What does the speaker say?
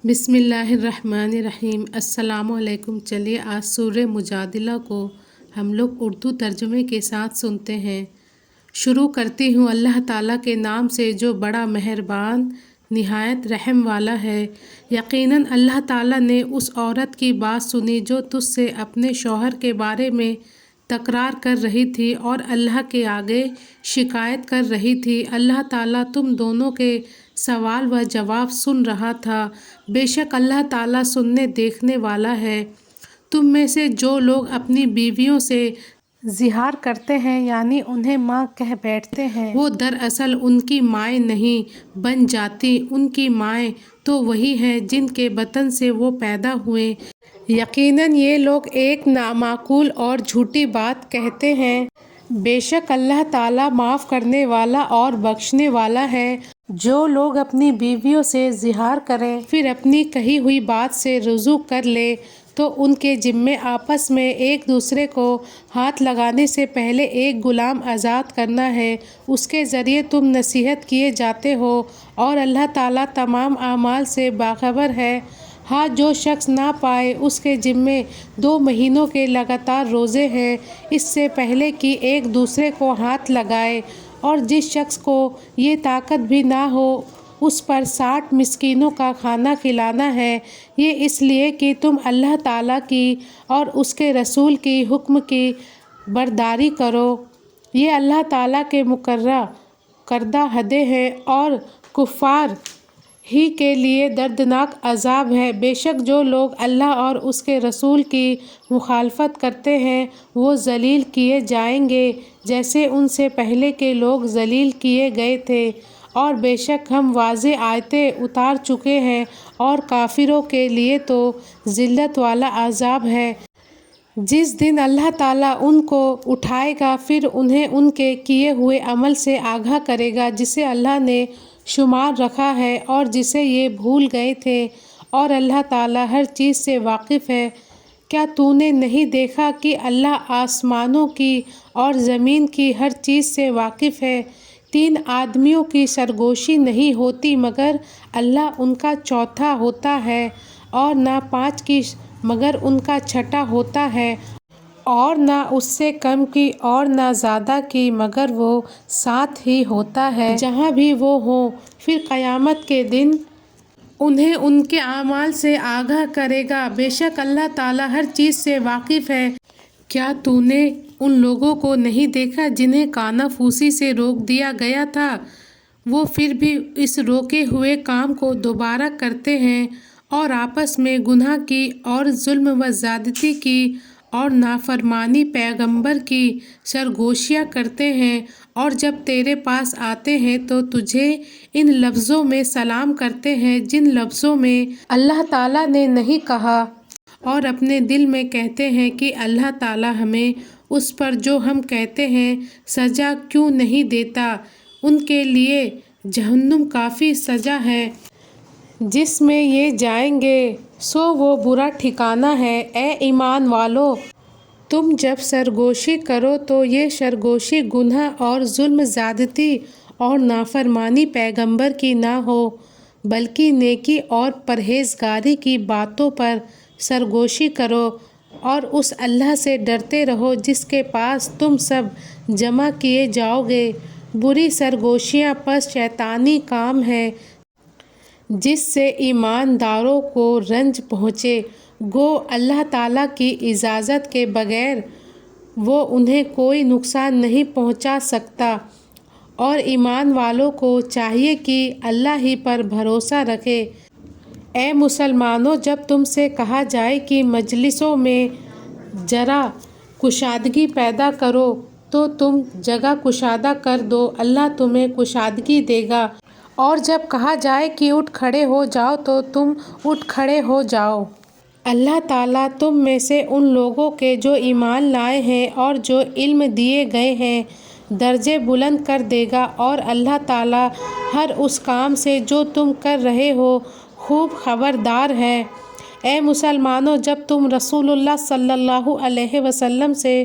بسم اللہ الرحمن الرحیم۔ السلام علیکم۔ چلیے آج سورہ مجادلہ کو ہم لوگ اردو ترجمے کے ساتھ سنتے ہیں۔ شروع کرتی ہوں اللہ تعالیٰ کے نام سے جو بڑا مہربان نہایت رحم والا ہے۔ یقیناً اللہ تعالیٰ نے اس عورت کی بات سنی جو تجھ سے اپنے شوہر کے بارے میں تکرار کر رہی تھی اور اللہ کے آگے شکایت کر رہی تھی۔ اللہ تعالیٰ تم دونوں کے سوال و جواب سن رہا تھا۔ بے شک اللہ تعالیٰ سننے دیکھنے والا ہے۔ تم میں سے جو لوگ اپنی بیویوں سے زہار کرتے ہیں یعنی انہیں ماں کہہ بیٹھتے ہیں، وہ دراصل ان کی مائیں نہیں بن جاتی۔ ان کی مائیں تو وہی ہیں جن کے بطن سے وہ پیدا ہوئے۔ یقیناً یہ لوگ ایک نامعقول اور جھوٹی بات کہتے ہیں۔ بے شک اللہ تعالیٰ معاف کرنے والا اور بخشنے والا ہے۔ جو لوگ اپنی بیویوں سے زہار کریں پھر اپنی کہی ہوئی بات سے رجوع کر لیں تو ان کے ذمے آپس میں ایک دوسرے کو ہاتھ لگانے سے پہلے ایک غلام آزاد کرنا ہے۔ اس کے ذریعے تم نصیحت کیے جاتے ہو اور اللہ تعالیٰ تمام اعمال سے باخبر ہے۔ ہاں جو شخص نہ پائے اس کے ذمے 2 مہینوں کے لگاتار روزے ہیں اس سے پہلے کہ ایک دوسرے کو ہاتھ لگائے، اور جس شخص کو یہ طاقت بھی نہ ہو اس پر 60 مسکینوں کا کھانا کھلانا ہے۔ یہ اس لیے کہ تم اللہ تعالیٰ کی اور اس کے رسول کی حکم کی برداری کرو۔ یہ اللہ تعالیٰ کے مقررہ کردہ حدیں ہیں اور کفار ہی کے لیے دردناک عذاب ہے۔ بے شک جو لوگ اللہ اور اس کے رسول کی مخالفت کرتے ہیں وہ ذلیل کیے جائیں گے جیسے ان سے پہلے کے لوگ ذلیل کیے گئے تھے، اور بے شک ہم واضح آیتیں اتار چکے ہیں، اور کافروں کے لیے تو ذلت والا عذاب ہے۔ جس دن اللہ تعالیٰ ان کو اٹھائے گا پھر انہیں ان کے کیے ہوئے عمل سے آگاہ کرے گا جسے اللہ نے شمار رکھا ہے اور جسے یہ بھول گئے تھے، اور اللہ تعالیٰ ہر چیز سے واقف ہے۔ کیا تو نے نہیں دیکھا کہ اللہ آسمانوں کی اور زمین کی ہر چیز سے واقف ہے؟ 3 آدمیوں کی سرگوشی نہیں ہوتی مگر اللہ ان کا چوتھا ہوتا ہے، اور نہ 5 کی مگر ان کا چھٹا ہوتا ہے، اور نہ اس سے کم کی اور نہ زیادہ کی مگر وہ ساتھ ہی ہوتا ہے جہاں بھی وہ ہوں۔ پھر قیامت کے دن انہیں ان کے اعمال سے آگاہ کرے گا۔ بے شک اللہ تعالیٰ ہر چیز سے واقف ہے۔ کیا تو نے ان لوگوں کو نہیں دیکھا جنہیں کانافوسی سے روک دیا گیا تھا؟ وہ پھر بھی اس روکے ہوئے کام کو دوبارہ کرتے ہیں اور آپس میں گناہ کی اور ظلم و زیادتی کی اور نافرمانی پیغمبر کی سرگوشیاں کرتے ہیں، اور جب تیرے پاس آتے ہیں تو تجھے ان لفظوں میں سلام کرتے ہیں جن لفظوں میں اللہ تعالیٰ نے نہیں کہا، اور اپنے دل میں کہتے ہیں کہ اللہ تعالیٰ ہمیں اس پر جو ہم کہتے ہیں سزا کیوں نہیں دیتا۔ ان کے لیے جہنم کافی سزا ہے جس میں یہ جائیں گے، سو وہ برا ٹھکانہ ہے۔ اے ایمان والو، تم جب سرگوشی کرو تو یہ سرگوشی گناہ اور ظلم زیادتی اور نافرمانی پیغمبر کی نہ ہو بلکہ نیکی اور پرہیزگاری کی باتوں پر سرگوشی کرو، اور اس اللہ سے ڈرتے رہو جس کے پاس تم سب جمع کیے جاؤ گے۔ بری سرگوشیاں پس شیطانی کام ہے جس سے ایمانداروں کو رنج پہنچے، گو اللہ تعالیٰ کی اجازت کے بغیر وہ انہیں کوئی نقصان نہیں پہنچا سکتا، اور ایمان والوں کو چاہیے کہ اللہ ہی پر بھروسہ رکھے۔ اے مسلمانوں، جب تم سے کہا جائے کہ مجلسوں میں ذرا کشادگی پیدا کرو تو تم جگہ کشادہ کر دو، اللہ تمہیں کشادگی دے گا، اور جب کہا جائے کہ اٹھ کھڑے ہو جاؤ تو تم اٹھ کھڑے ہو جاؤ۔ اللہ تعالیٰ تم میں سے ان لوگوں کے جو ایمان لائے ہیں اور جو علم دیے گئے ہیں درجے بلند کر دے گا، اور اللہ تعالیٰ ہر اس کام سے جو تم کر رہے ہو خوب خبردار ہے۔ اے مسلمانوں، جب تم رسول اللہ صلی اللہ علیہ وسلم سے